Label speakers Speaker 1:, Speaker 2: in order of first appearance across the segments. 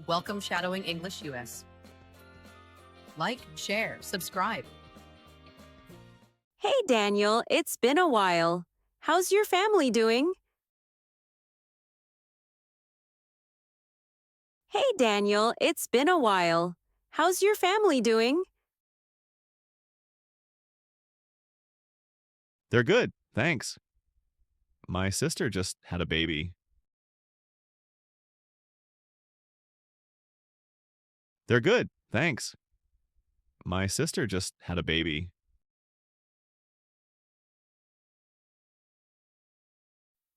Speaker 1: Welcome Shadowing English US. Like, share, subscribe.
Speaker 2: Hey, Daniel, it's been a while. How's your family doing? Hey, Daniel, it's been a while. How's your family doing?
Speaker 3: They're good, thanks. My sister just had a baby. They're good, thanks. My sister just had a baby.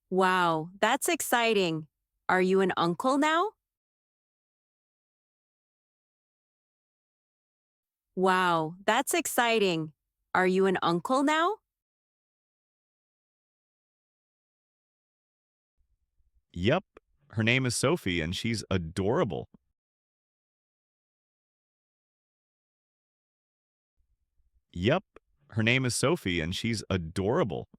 Speaker 2: Wow, that's exciting. Are you an uncle now? Wow, that's exciting. Are you an uncle now?
Speaker 3: Yep, her name is Sophie and she's adorable. Yep, her name is Sophie and she's adorable.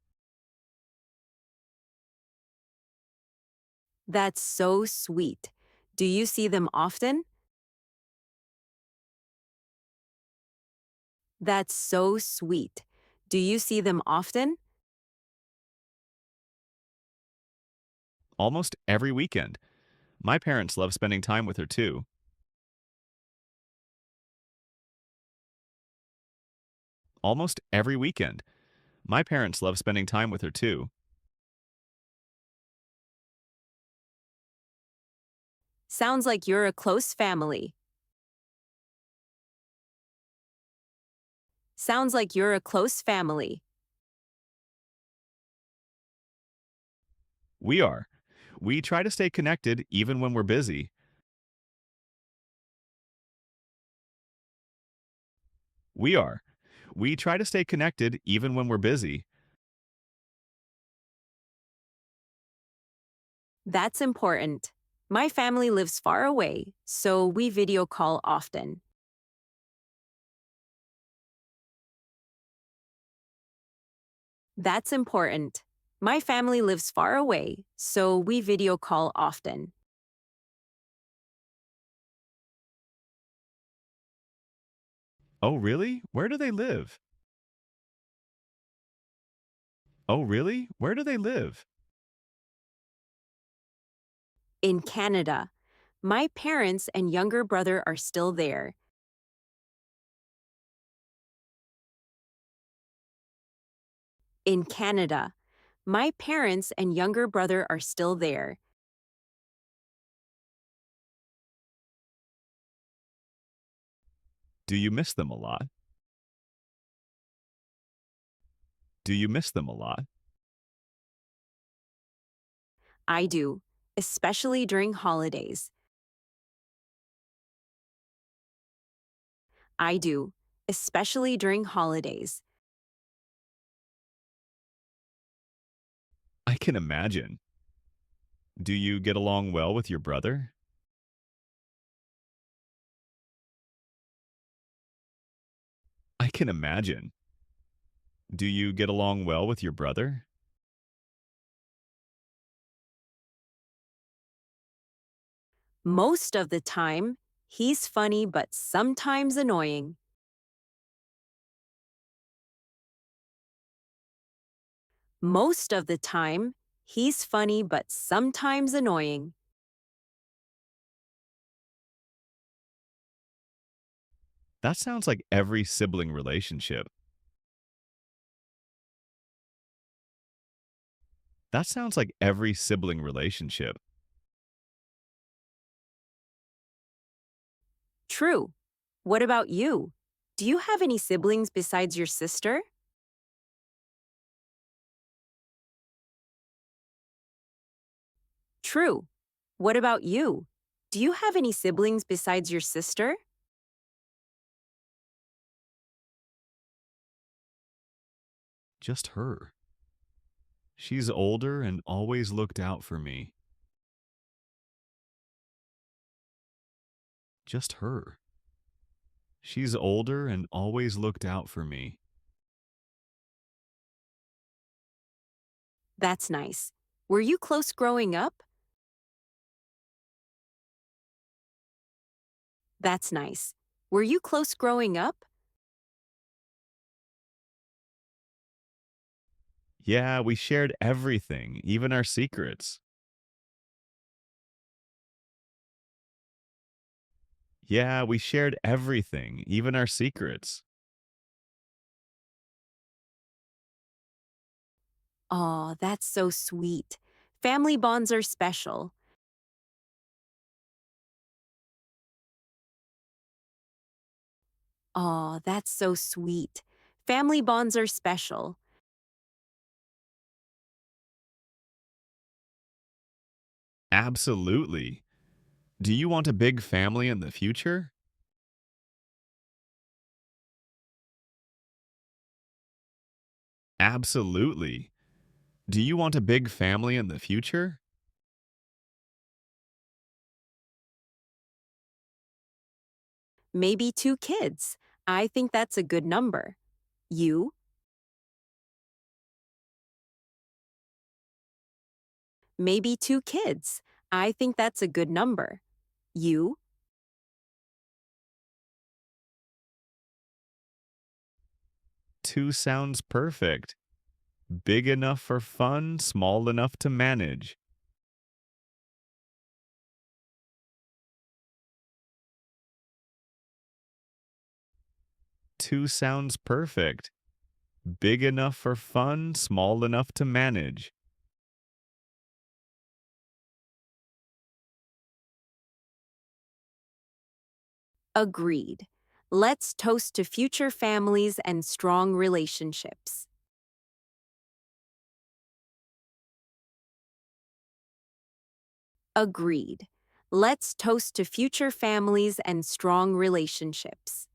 Speaker 2: That's so sweet. Do you see them often? That's so sweet. Do you see them often?
Speaker 3: Almost every weekend. My parents love spending time with her too. Almost every weekend. My parents love spending time with her too.
Speaker 2: Sounds like you're a close family. Sounds like you're a close family.
Speaker 3: We are. We try to stay connected even when we're busy. We are. We try to stay connected even when we're busy.
Speaker 2: That's important. My family lives far away, so we video call often. That's important. My family lives far away, so we video call often.
Speaker 3: Oh, really? Where do they live? Oh, really? Where do they live?
Speaker 2: In Canada, my parents and younger brother are still there. In Canada, my parents and younger brother are still there.
Speaker 3: Do you miss them a lot? Do you miss them a lot?
Speaker 2: I do, especially during holidays. I do, especially during holidays.
Speaker 3: I can imagine. Do you get along well with your brother? I can imagine. Do you get along well with your brother?
Speaker 2: Most of the time, he's funny but sometimes annoying. Most of the time, he's funny but sometimes annoying.
Speaker 3: That sounds like every sibling relationship. That sounds like every sibling relationship.
Speaker 2: True. What about you? Do you have any siblings besides your sister? True. What about you? Do you have any siblings besides your sister?
Speaker 3: Just her. She's older and always looked out for me. Just her. She's older and always looked out for me.
Speaker 2: That's nice. Were you close growing up? That's nice. Were you close growing up?
Speaker 3: Yeah, we shared everything, even our secrets. Yeah, we shared everything, even our secrets.
Speaker 2: Aw, that's so sweet. Family bonds are special. Aw, that's so sweet. Family bonds are special.
Speaker 3: Absolutely. Do you want a big family in the future? Absolutely. Do you want a big family in the future?
Speaker 2: Maybe 2 kids. I think that's a good number. You? Maybe 2 kids. I think that's a good number. You?
Speaker 3: Two sounds perfect. Big enough for fun, small enough to manage. Two sounds perfect. Big enough for fun, small enough to manage.
Speaker 2: Agreed. Let's toast to future families and strong relationships. Agreed. Let's toast to future families and strong relationships.